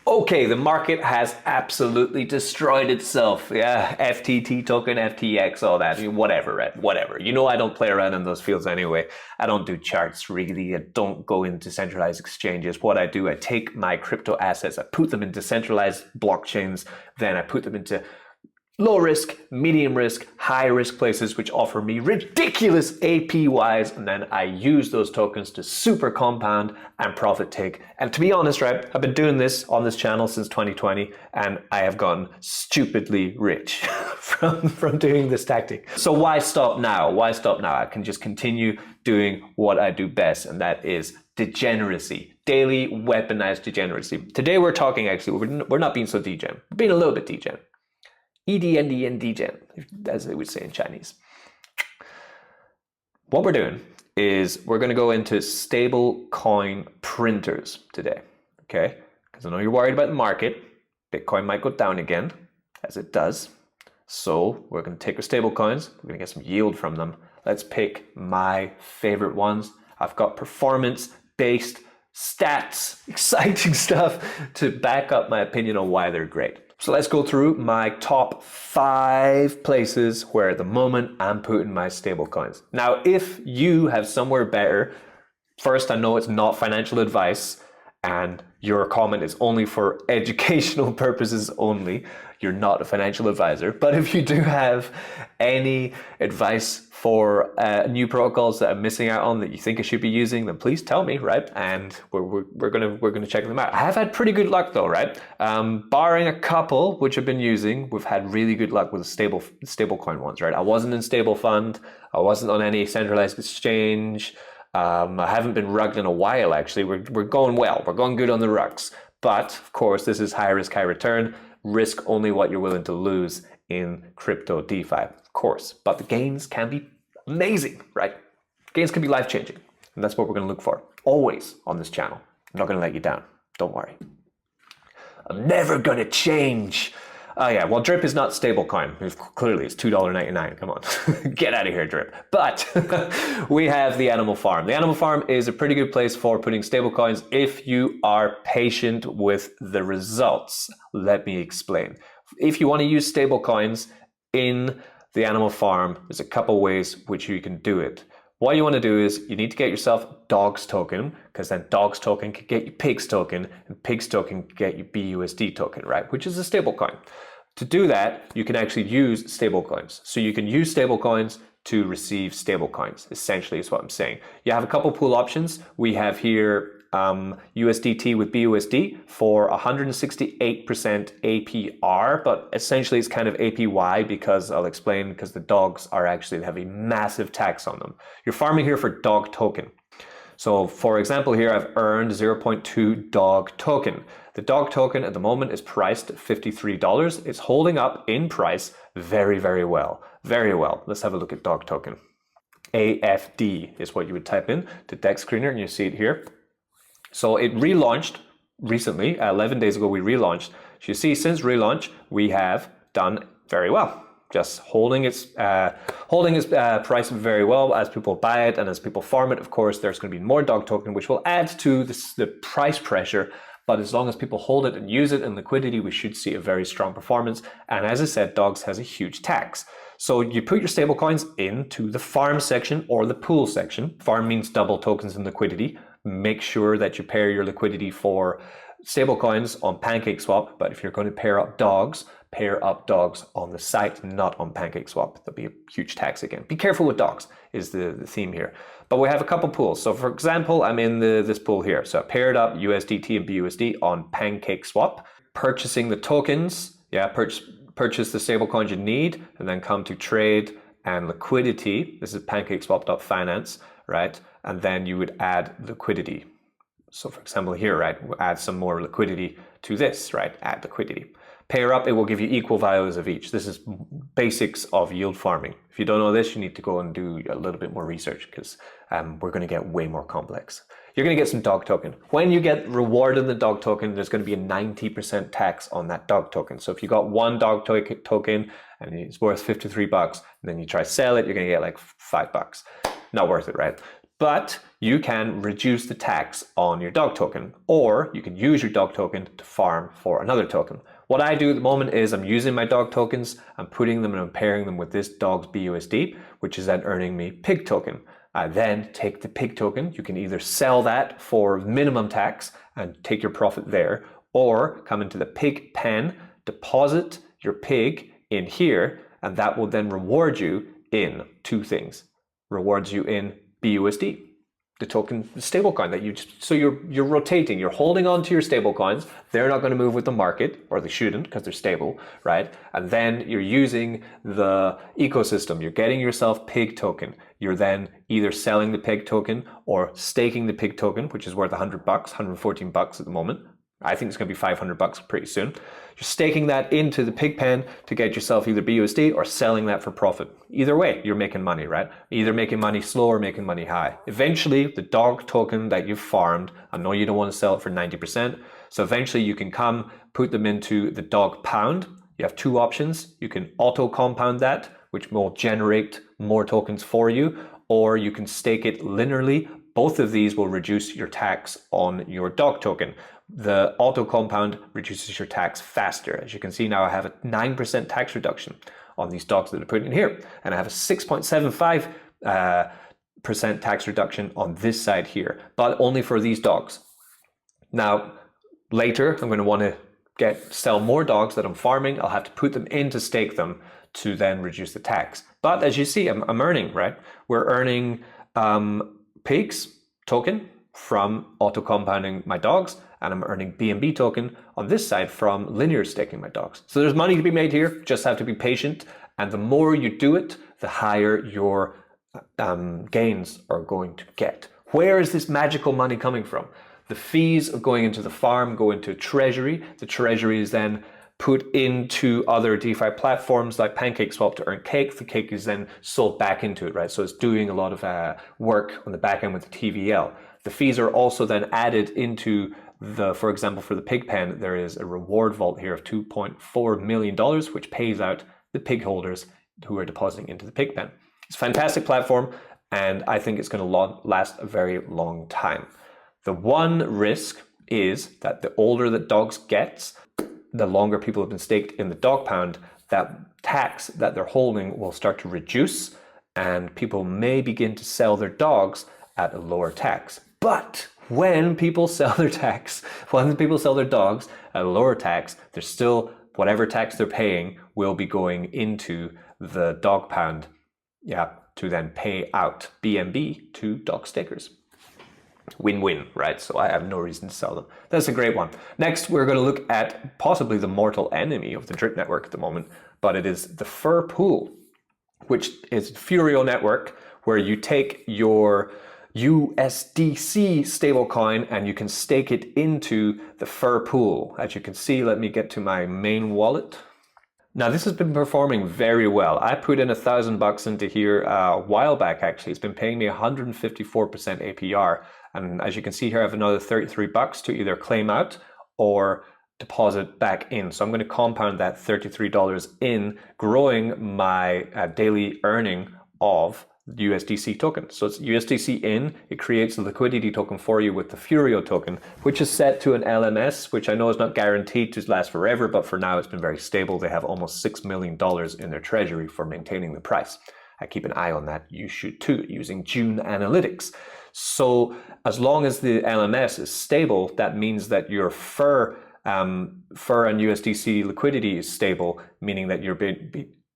Okay, the market has absolutely destroyed itself. Yeah, FTT token, FTX, all that. I mean, whatever, right? Whatever. You know, I don't play around in those fields anyway. I don't do charts really. I don't go into centralized exchanges. What I do, I take my crypto assets, I put them into centralized blockchains, then I put them into low risk, medium risk, high risk places which offer me ridiculous APYs, and then I use those tokens to super compound and profit take. And to be honest, right, I've been doing this on this channel since 2020 and I have gotten stupidly rich from doing this tactic. So why stop now? Why stop now? I can just continue doing what I do best, and that is degeneracy, daily weaponized degeneracy. Today we're talking, actually, we're not being so degen, we're being a little bit degen. EDNDN degen, as they would say in Chinese. What we're doing is we're going to go into stable coin printers today, okay? Because I know you're worried about the market. Bitcoin might go down again, as it does. So we're going to take our stable coins. We're going to get some yield from them. Let's pick my favorite ones. I've got performance-based stats, exciting stuff to back up my opinion on why they're great. So let's go through my top 5 places where at the moment I'm putting my stable coins. Now, if you have somewhere better, first, I know it's not financial advice and your comment is only for educational purposes only. You're not a financial advisor. But if you do have any advice for new protocols that I'm missing out on that you think I should be using, then please tell me, right? And we're gonna check them out. I have had pretty good luck though, right? Barring a couple which I've been using, we've had really good luck with the stable coin ones, right? I wasn't in stable fund. I wasn't on any centralized exchange. I haven't been rugged in a while, actually. We're going well. We're going good on the rugs. But of course, this is high risk, high return. Risk only what you're willing to lose in crypto DeFi, of course. But the gains can be amazing, right? Gains can be life-changing. And that's what we're going to look for always on this channel. I'm not going to let you down. Don't worry. I'm never going to change. Oh yeah, well, Drip is not stablecoin. Clearly, it's $2.99. Come on, get out of here, Drip. But we have the Animal Farm. The Animal Farm is a pretty good place for putting stablecoins if you are patient with the results. Let me explain. If you want to use stablecoins in the Animal Farm, there's a couple ways which you can do it. What you want to do is you need to get yourself Dogs token, because then Dogs token can get you Pigs token, and Pigs token can get you BUSD token, right? Which is a stable coin. To do that, you can actually use stable coins. So you can use stable coins to receive stable coins, essentially is what I'm saying. You have a couple pool options. We have here USDT with BUSD for 168% APR, but essentially it's kind of APY because I'll explain, because the dogs are actually have a massive tax on them. You're farming here for dog token. So for example, here I've earned 0.2 dog token. The dog token at the moment is priced at $53. It's holding up in price very, very well. Very well. Let's have a look at dog token. AFD is what you would type in to Dex Screener, and you see it here. So it relaunched recently, 11 days ago we relaunched. So you see, since relaunch, we have done very well. Just holding its price very well as people buy it and as people farm it. Of course, there's going to be more dog token, which will add to the price pressure. But as long as people hold it and use it in liquidity, we should see a very strong performance. And as I said, dogs has a huge tax. So you put your stable coins into the farm section or the pool section. Farm means double tokens in liquidity. Make sure that you pair your liquidity for stablecoins on PancakeSwap, but if you're going to pair up dogs on the site, not on PancakeSwap. There'll be a huge tax again. Be careful with dogs is the theme here. But we have a couple pools. So for example, I'm in this pool here. So I paired up USDT and BUSD on PancakeSwap, purchasing the tokens, purchase the stablecoins you need, and then come to trade and liquidity. This is PancakeSwap.finance, right? And then you would add liquidity. So for example here, right, we'll add some more liquidity to this, right? Add liquidity. Pair up, it will give you equal values of each. This is basics of yield farming. If you don't know this, you need to go and do a little bit more research, because we're going to get way more complex. You're going to get some dog token. When you get rewarded the dog token, there's going to be a 90% tax on that dog token. So if you got one dog token and it's worth $53, and then you try to sell it, you're going to get like $5. Not worth it, right? but you can reduce the tax on your dog token, or you can use your dog token to farm for another token. What I do at the moment is I'm using my dog tokens, I'm putting them and I'm pairing them with this dog's BUSD, which is then earning me pig token. I then take the pig token. You can either sell that for minimum tax and take your profit there, or come into the pig pen, deposit your pig in here, and that will then reward you in two things. Rewards you in BUSD, the token, the stablecoin that you just, so you're rotating, you're holding on to your stablecoins. They're not going to move with the market, or they shouldn't because they're stable, right? And then you're using the ecosystem. You're getting yourself pig token. You're then either selling the pig token or staking the pig token, which is worth $100, $114 at the moment. I think it's going to be $500 pretty soon. You're staking that into the pig pen to get yourself either BUSD or selling that for profit. Either way, you're making money, right? Either making money slow or making money high. Eventually, the dog token that you've farmed, I know you don't want to sell it for 90%, so eventually you can come put them into the dog pound. You have two options. You can auto compound that, which will generate more tokens for you, or you can stake it linearly. Both of these will reduce your tax on your dog token. The auto compound reduces your tax faster. As you can see now, I have a 9% tax reduction on these dogs that I put in here, and I have a 6.75% tax reduction on this side here, but only for these dogs. Now, later, I'm going to want to sell more dogs that I'm farming. I'll have to put them in to stake them to then reduce the tax. But as you see, I'm earning, right? We're earning pigs token from auto compounding my dogs, and I'm earning BNB token on this side from linear staking my dogs. So there's money to be made here, just have to be patient. And the more you do it, the higher your gains are going to get. Where is this magical money coming from? The fees of going into the farm go into treasury. The treasury is then put into other DeFi platforms like PancakeSwap to earn cake. The cake is then sold back into it, right? So it's doing a lot of work on the back end with the TVL. The fees are also then added into for example, for the pig pen, there is a reward vault here of $2.4 million, which pays out the pig holders who are depositing into the pig pen. It's a fantastic platform, and I think it's going to last a very long time. The one risk is that the older that dogs gets, the longer people have been staked in the dog pound, that tax that they're holding will start to reduce, and people may begin to sell their dogs at a lower tax. But when people sell their dogs at a lower tax, there's still whatever tax they're paying will be going into the dog pound, to then pay out BNB to dog stakers. Win-win, right? So I have no reason to sell them. That's a great one. Next, we're going to look at possibly the mortal enemy of the Drip network at the moment, but it is the FUR pool, which is FURIO network, where you take your USDC stablecoin and you can stake it into the FUR pool. As you can see, let me get to my main wallet. Now this has been performing very well. I put in $1,000 into here a while back actually. It's been paying me 154% APR. And as you can see here, I have another $33 to either claim out or deposit back in. So I'm going to compound that $33 in, growing my daily earning of USDC token. So it's USDC in, it creates a liquidity token for you with the FURIO token, which is set to an LMS, which I know is not guaranteed to last forever, but for now it's been very stable. They have almost $6 million in their treasury for maintaining the price. I keep an eye on that. You should too, using June Analytics. So as long as the LMS is stable, that means that your FUR and USDC liquidity is stable, meaning that you're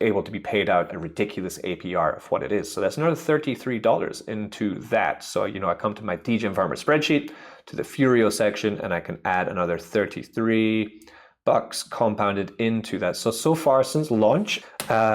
able to be paid out a ridiculous APR of what it is. So that's another $33 into that. So, I come to my DGen Farmer spreadsheet, to the FURIO section, and I can add another $33 compounded into that. So far since launch,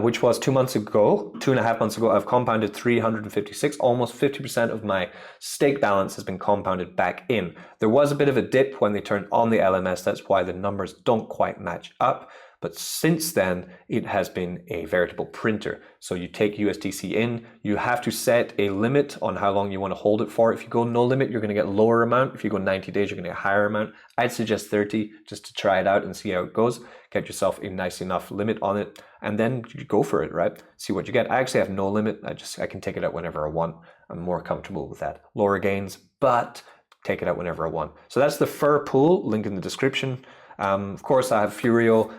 which was 2.5 months ago, I've compounded 356, almost 50% of my stake balance has been compounded back in. There was a bit of a dip when they turned on the LMS. That's why the numbers don't quite match up. But since then, it has been a veritable printer. So you take USDC in, you have to set a limit on how long you want to hold it for. If you go no limit, you're going to get a lower amount. If you go 90 days, you're going to get a higher amount. I'd suggest 30 just to try it out and see how it goes. Get yourself a nice enough limit on it, and then you go for it, right? See what you get. I actually have no limit. I can take it out whenever I want. I'm more comfortable with that. Lower gains, but take it out whenever I want. So that's the FUR pool, link in the description. Of course, I have FURIO.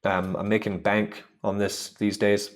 I'm making bank on this these days.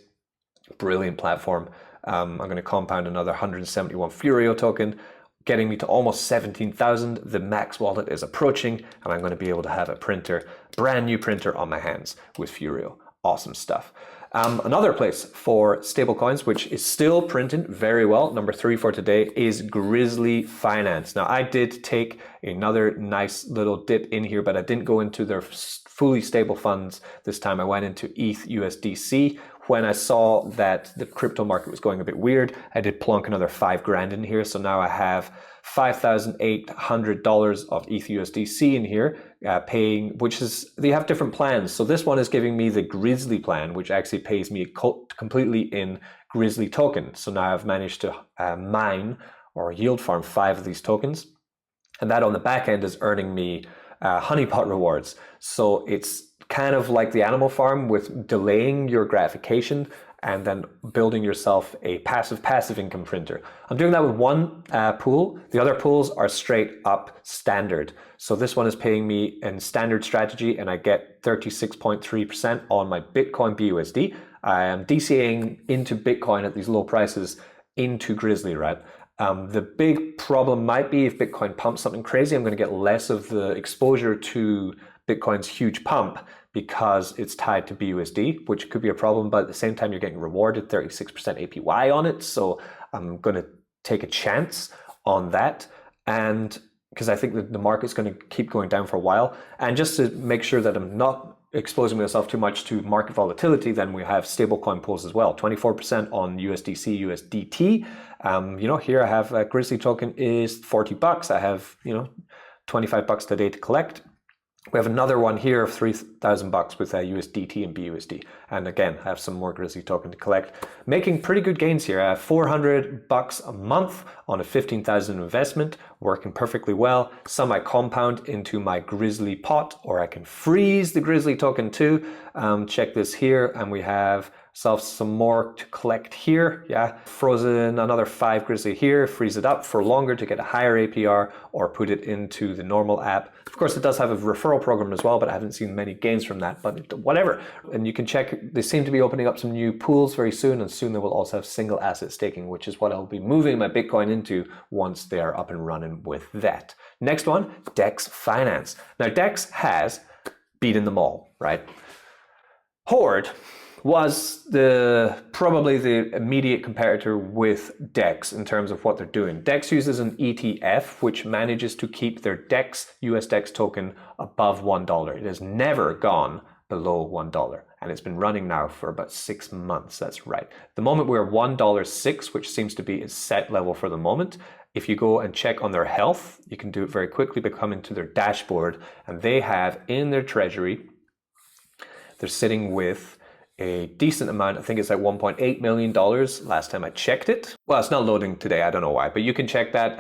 Brilliant platform. I'm going to compound another 171 FURIO token, getting me to almost 17,000. The max wallet is approaching, and I'm going to be able to have a printer, brand new printer on my hands with FURIO. Awesome stuff. Another place for stablecoins, which is still printing very well, number 3 for today, is GRIZZLY Finance. Now, I did take another nice little dip in here, but I didn't go into their fully stable funds this time. I went into ETH USDC. When I saw that the crypto market was going a bit weird, I did plunk another 5 grand in here. So now I have $5,800 of ETH USDC in here, paying, which is, they have different plans. So this one is giving me the GRIZZLY plan, which actually pays me completely in GRIZZLY token. So now I've managed to mine or yield farm 5 of these tokens. And that on the back end is earning me honeypot rewards. So it's kind of like the Animal Farm with delaying your gratification and then building yourself a passive income printer. I'm doing that with one pool. The other pools are straight up standard. So this one is paying me in standard strategy and I get 36.3% on my Bitcoin BUSD. I am DCAing into Bitcoin at these low prices into GRIZZLY, right? The big problem might be if Bitcoin pumps something crazy, I'm going to get less of the exposure to Bitcoin's huge pump because it's tied to BUSD, which could be a problem, but at the same time, you're getting rewarded 36% APY on it. So I'm going to take a chance on that. And because I think that the market's going to keep going down for a while. And just to make sure that I'm not exposing myself too much to market volatility, then we have stablecoin pools as well. 24% on USDC, USDT. Here I have a GRIZZLY token is $40. I have, $25 today to collect. We have another one here of $3,000 with USDT and BUSD. And again, I have some more GRIZZLY token to collect. Making pretty good gains here. I have $400 a month on a 15,000 investment, working perfectly well. Some I compound into my GRIZZLY pot, or I can freeze the GRIZZLY token too. Check this here, and we have some more to collect here. Yeah, frozen another 5 GRIZZLY here, freeze it up for longer to get a higher APR, or put it into the normal app. Of course, it does have a referral program as well, but I haven't seen many gains from that, but whatever. And you can check, they seem to be opening up some new pools very soon, and soon they will also have single asset staking, which is what I'll be moving my Bitcoin into once they are up and running with that. Next one, DEX Finance. Now, DEX has beaten them all, right? Horde was probably the immediate competitor with DEX in terms of what they're doing. DEX uses an ETF which manages to keep their US DEX token above $1. It has never gone below $1, and it's been running now for about 6 months. That's right. The moment we're $1.06, which seems to be a set level for the moment. If you go and check on their health, you can do it very quickly by coming to their dashboard, and they have in their treasury, they're sitting with a decent amount. I think it's like $1.8 million last time I checked it. Well, it's not loading today. I don't know why, but you can check that.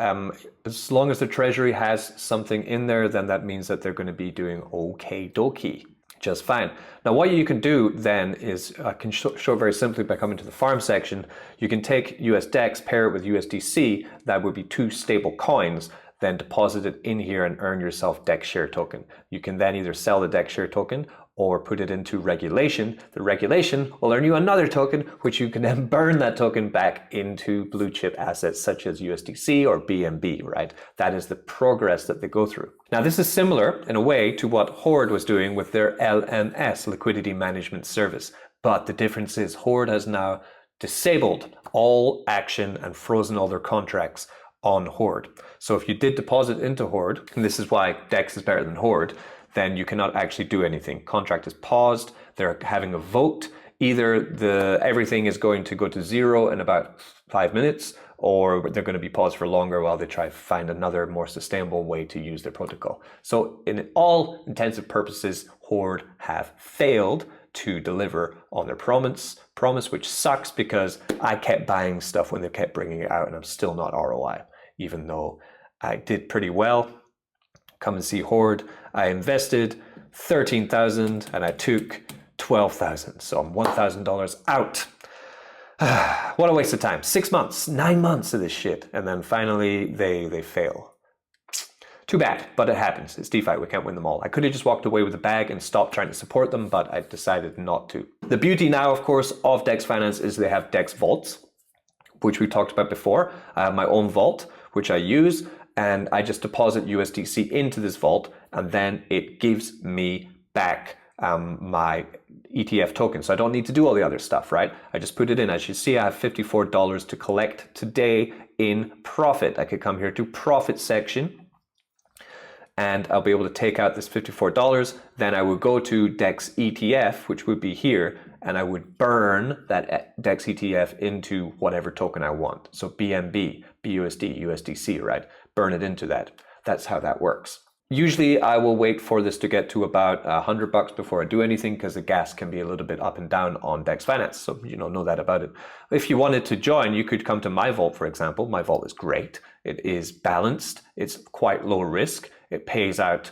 As long as the treasury has something in there, then that means that they're going to be doing okay dokie, just fine. Now, what you can do then is, I can show it very simply by coming to the farm section. You can take US DEX, pair it with USDC. That would be 2 stable coins. Then deposit it in here and earn yourself DEX share token. You can then either sell the DEX share token or put it into regulation. The regulation will earn you another token, which you can then burn that token back into blue chip assets such as USDC or BNB, right? That is the progress that they go through. Now, this is similar in a way to what Horde was doing with their LMS, Liquidity Management Service. But the difference is Horde has now disabled all action and frozen all their contracts on Horde. So if you did deposit into Horde, and this is why DEX is better than Horde, then you cannot actually do anything. Contract is paused. They're having a vote. Either everything is going to go to 0 in about 5 minutes, or they're going to be paused for longer while they try to find another more sustainable way to use their protocol. So in all intensive purposes, Horde have failed to deliver on their promise, which sucks because I kept buying stuff when they kept bringing it out, and I'm still not ROI, even though I did pretty well. Come and see Horde. I invested $13,000 and I took $12,000. So I'm $1,000 out. What a waste of time. 6 months, 9 months of this shit. And then finally they fail. Too bad, but it happens. It's DeFi, we can't win them all. I could have just walked away with the bag and stopped trying to support them, but I decided not to. The beauty now, of course, of DEX Finance is they have DEX vaults, which we talked about before. I have my own vault, which I use, and I just deposit USDC into this vault, and then it gives me back my ETF token. So I don't need to do all the other stuff, right? I just put it in. As you see, I have $54 to collect today in profit. I could come here to profit section, and I'll be able to take out this $54. Then I would go to DEX ETF, which would be here, and I would burn that DEX ETF into whatever token I want. So BNB, BUSD, USDC, right? Burn it into that. That's how that works. Usually I will wait for this to get to about $100 before I do anything, because the gas can be a little bit up and down on DEX Finance. So, know that about it. If you wanted to join, you could come to my vault, for example. My vault is great. It is balanced. It's quite low risk. It pays out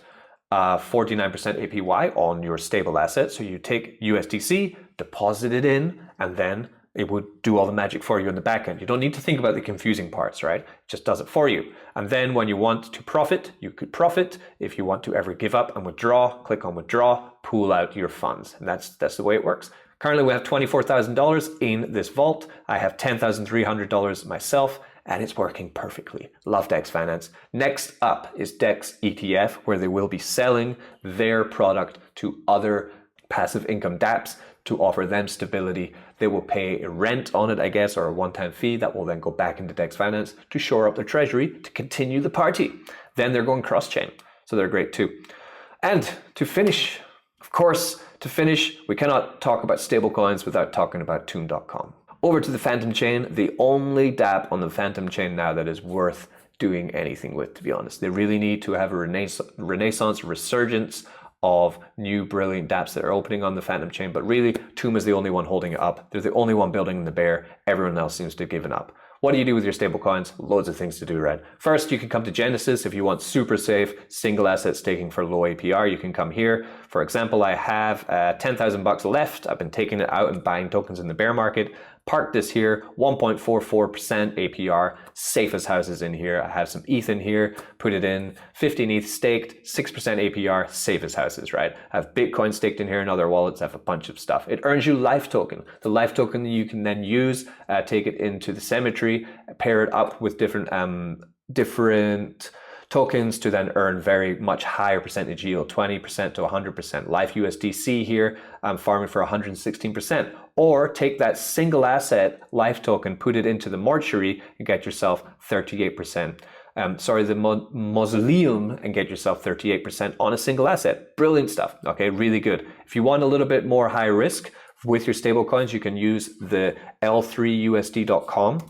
49% APY on your stable asset. So you take USDC, deposit it in, and then it would do all the magic for you in the back end. You don't need to think about the confusing parts, right? It just does it for you. And then when you want to profit, you could profit. If you want to ever give up and withdraw, click on withdraw, pool out your funds. And that's the way it works. Currently, we have $24,000 in this vault. I have $10,300 myself, and it's working perfectly. Love DEX Finance. Next up is DEX ETF, where they will be selling their product to other passive income dApps to offer them stability. They will pay a rent on it, I guess, or a one-time fee that will then go back into DEX Finance to shore up their treasury to continue the party. Then they're going cross-chain, so they're great too. And to finish, of course, we cannot talk about stablecoins without talking about Tomb.com. Over to the Phantom chain, the only dApp on the Phantom chain now that is worth doing anything with, to be honest. They really need to have a resurgence of new brilliant dApps that are opening on the Phantom chain, but really Tomb is the only one holding it up. They're the only one building the bear. Everyone else seems to have given up. What do you do with your stablecoins? Loads of things to do, right? First, you can come to Genesis if you want super safe single asset staking for low APR. You can come here. For example, I have $10,000 left. I've been taking it out and buying tokens in the bear market. Park this here, 1.44% APR, safest houses in here. I have some ETH in here, put it in, 15 ETH staked, 6% APR, safest houses, right? I have Bitcoin staked in here and other wallets. I have a bunch of stuff. It earns you life token. The life token you can then use, take it into the cemetery, pair it up with different tokens to then earn very much higher percentage yield, 20% to 100%. Life USDC here, I'm farming for 116%. Or take that single asset life token, put it into the mortuary and get yourself 38%. The mausoleum and get yourself 38% on a single asset. Brilliant stuff. Okay, really good. If you want a little bit more high risk with your stablecoins, you can use the L3USD.com,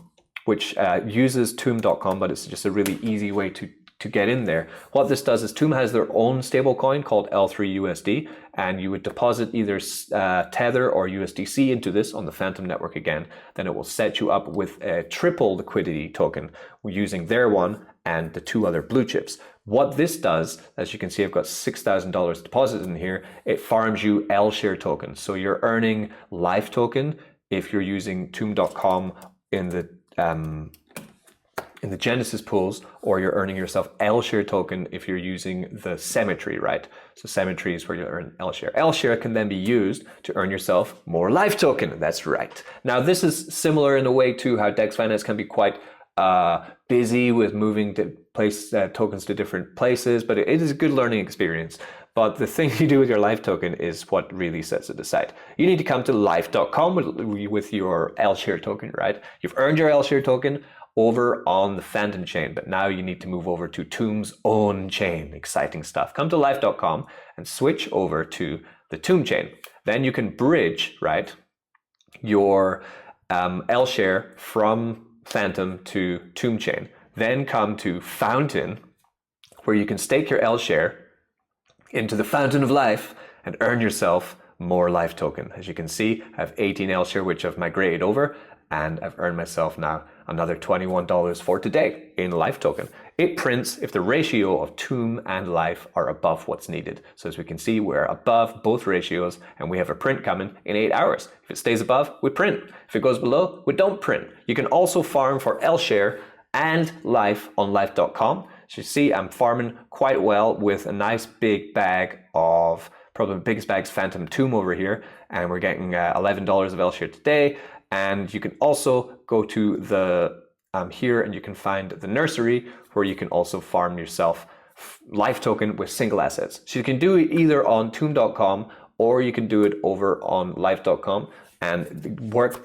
which uses Tomb.com, but it's just a really easy way to get in there. What this does is Tomb has their own stablecoin called L3USD, and you would deposit either Tether or USDC into this on the Phantom network again. Then it will set you up with a triple liquidity token using their one and the two other blue chips. What this does, as you can see, I've got $6,000 deposited in here. It farms you L-share tokens. So you're earning life token if you're using Tomb.com in the Genesis pools, or you're earning yourself L-share token if you're using the cemetery, right? So cemetery is where you earn L-share. L-share can then be used to earn yourself more life token. That's right. Now, this is similar in a way to how DEX Finance can be quite busy with moving tokens to different places, but it is a good learning experience. But the thing you do with your life token is what really sets it aside. You need to come to life.com with your L-share token, right? You've earned your L-share token over on the Phantom chain, but now you need to move over to Tomb's own chain. Exciting stuff. Come to life.com and switch over to the Tomb chain. Then you can bridge, right, your L-share from Phantom to Tomb chain. Then come to Fountain, where you can stake your L-share into the Fountain of Life and earn yourself more life token. As you can see, I have 18 L-share, which I've migrated over, and I've earned myself now another $21 for today in Life token. It prints if the ratio of TOOM and Life are above what's needed. So as we can see, we're above both ratios and we have a print coming in 8 hours. If it stays above, we print. If it goes below, we don't print. You can also farm for L-Share and Life on life.com. So you see, I'm farming quite well with a nice big bag of, probably the biggest bag's Phantom TOOM over here, and we're getting $11 of L-Share today. And you can also go to the here and you can find the nursery where you can also farm yourself Life token with single assets. So you can do it either on toom.com or you can do it over on life.com and work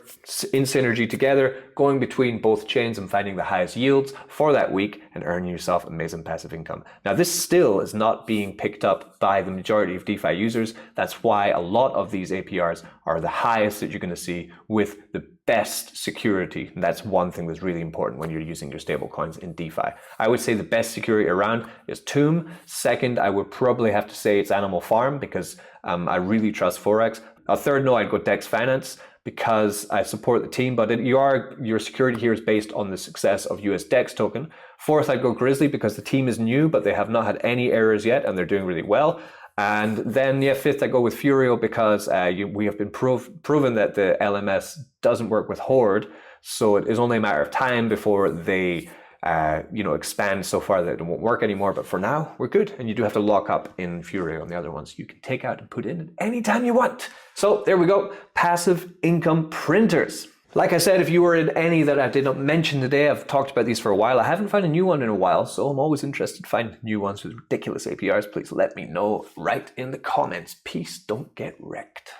in synergy together, going between both chains and finding the highest yields for that week and earning yourself amazing passive income. Now, this still is not being picked up by the majority of DeFi users. That's why a lot of these APRs are the highest that you're going to see with the best security. And that's one thing that's really important when you're using your stable coins in DeFi. I would say the best security around is TOOM. Second, I would probably have to say it's Animal Farm because I really trust Forex. A third, no, I'd go Dex Finance because I support the team, but your security here is based on the success of US Dex token. Fourth, I'd go GRIZZLY because the team is new, but they have not had any errors yet and they're doing really well. And then, yeah, fifth, I go with FURIO because we have been proven that the LMS doesn't work with Horde. So it is only a matter of time before they expand so far that it won't work anymore. But for now, we're good. And you do have to lock up in FURIO, and the other ones you can take out and put in anytime you want. So there we go. Passive income printers. Like I said, if you were in any that I did not mention today, I've talked about these for a while. I haven't found a new one in a while, so I'm always interested to find new ones with ridiculous APRs. Please let me know right in the comments. Peace, don't get wrecked.